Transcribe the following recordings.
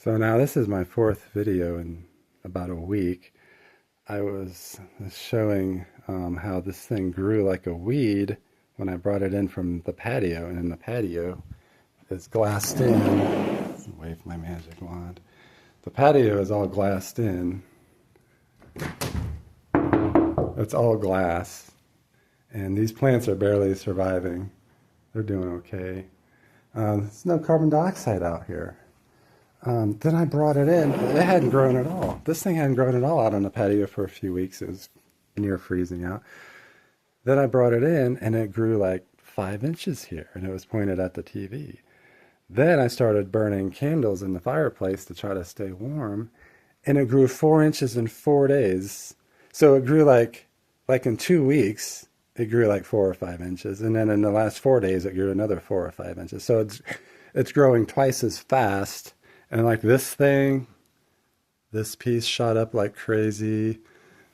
So now this is my fourth video in about a week. I was showing how this thing grew like a weed when I brought it in from the patio, and in the patio is glassed in. Wave my magic wand. The patio is all glassed in. It's all glass, and these plants are barely surviving. They're doing okay. There's no carbon dioxide out here. Then I brought it in. It hadn't grown at all. This thing hadn't grown at all out on the patio for a few weeks. It was near freezing out. Then I brought it in, and it grew like 5 inches here, and it was pointed at the TV. Then I started burning candles in the fireplace to try to stay warm, and it grew 4 inches in 4 days. So it grew like in 2 weeks, it grew like 4 or 5 inches, and then in the last 4 days, it grew another 4 or 5 inches. So it's growing twice as fast. And like this thing, this piece shot up like crazy.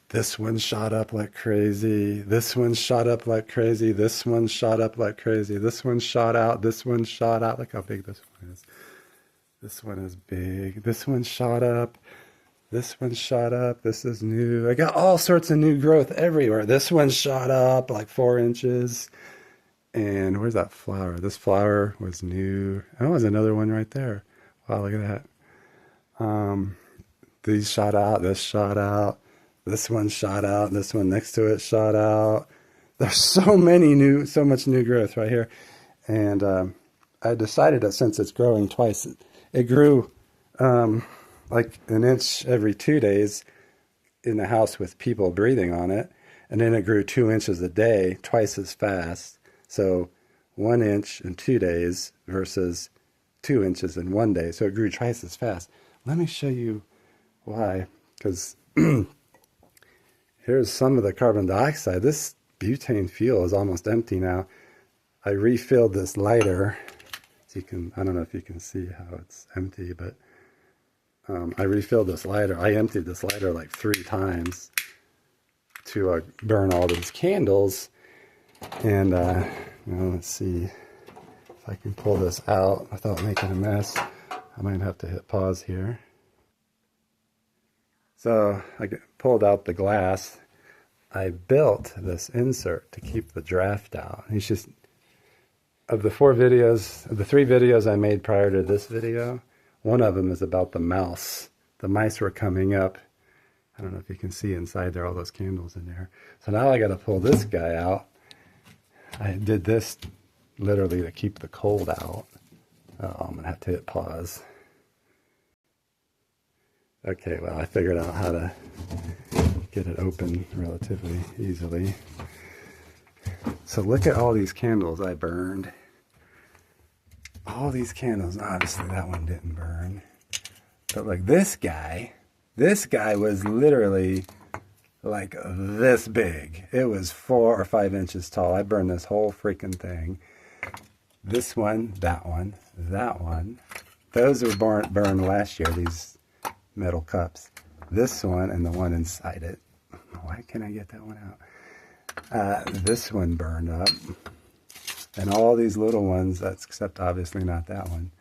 This one shot up like crazy. This one shot up like crazy. This one shot up like crazy. This one shot out. This one shot out. Look how big this one is. This one is big. This one shot up. This one shot up. This is new. I got all sorts of new growth everywhere. This one shot up like 4 inches. And where's that flower? This flower was new. Oh, there's another one right there. Wow, look at that. These shot out, this shot out, this one shot out, this one next to it shot out. There's so much new growth right here. And I decided that since it's growing twice, it grew like an inch every 2 days in the house with people breathing on it. And then it grew 2 inches a day, twice as fast. So 1 inch in 2 days versus 2 inches in 1 day, so it grew twice as fast. Let me show you why, because here's some of the carbon dioxide. This butane fuel is almost empty now. I refilled this lighter, so you can, I don't know if you can see how it's empty, but I refilled this lighter. I emptied this lighter like 3 times to burn all these candles, and let's see if I can pull this out without making a mess. I might have to hit pause here. So I pulled out the glass. I built this insert to keep the draft out. It's just, of the 3 videos I made prior to this video, one of them is about the mouse. The mice were coming up. I don't know if you can see inside there, all those candles in there. So now I got to pull this guy out. I did this literally to keep the cold out. Oh, I'm gonna have to hit pause. Okay, well, I figured out how to get it open relatively easily. So look at all these candles I burned. All these candles, obviously that one didn't burn. But like this guy was literally like this big. It was 4 or 5 inches tall. I burned this whole freaking thing. This one, that one, that one. Those were burned last year, these metal cups. This one and the one inside it. Why can't I get that one out? This one burned up. And all these little ones, except obviously not that one.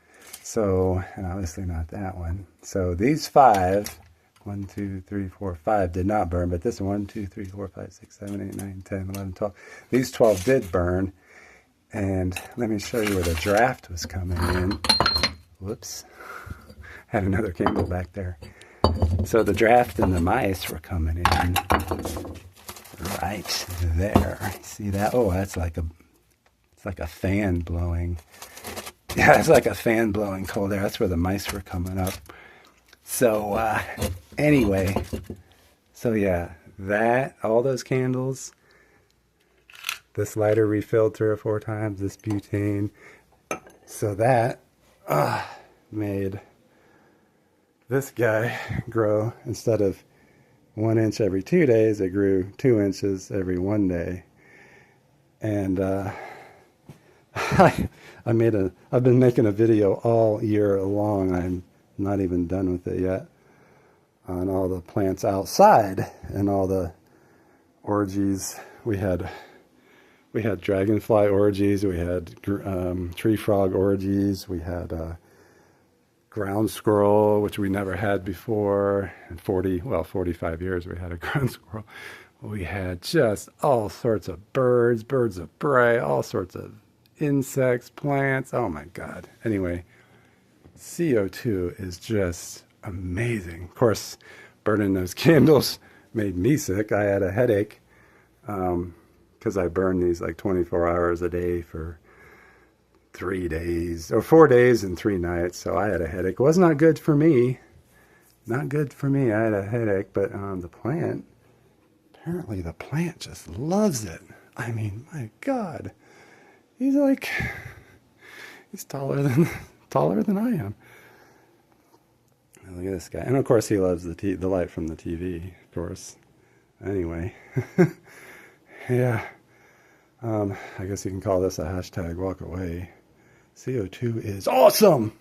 So, and obviously not that one. So these 5, 1, 2, 3, 4, 5 did not burn, but this 1, 2, 3, 4, 5, 6, 7, 8, 9, 10, 11, 12. These 12 did burn. And let me show you where the draft was coming in. Whoops. Had another candle back there. So the draft and the mice were coming in right there. See that? Oh, it's like a fan blowing. Yeah, it's like a fan blowing cold air. That's where the mice were coming up. So anyway, so yeah, all those candles. This lighter refilled 3 or 4 times, this butane. So that made this guy grow. Instead of 1 inch every 2 days, it grew 2 inches every 1 day. And I've been making a video all year long. I'm not even done with it yet, on all the plants outside and all the orgies. We had dragonfly orgies, we had tree frog orgies, we had ground squirrel, which we never had before. In 45 years we had a ground squirrel. We had just all sorts of birds, birds of prey, all sorts of insects, plants. Oh my God. Anyway, CO2 is just amazing. Of course, burning those candles made me sick. I had a headache because I burned these like 24 hours a day for 3 days, or 4 days and 3 nights. So I had a headache. It was not good for me. Not good for me. I had a headache, but the plant, apparently the plant just loves it. I mean, my God, he's taller than I am. Look at this guy, and of course he loves the light from the TV, of course. Anyway, yeah, I guess you can call this a hashtag walk away. CO2 is awesome.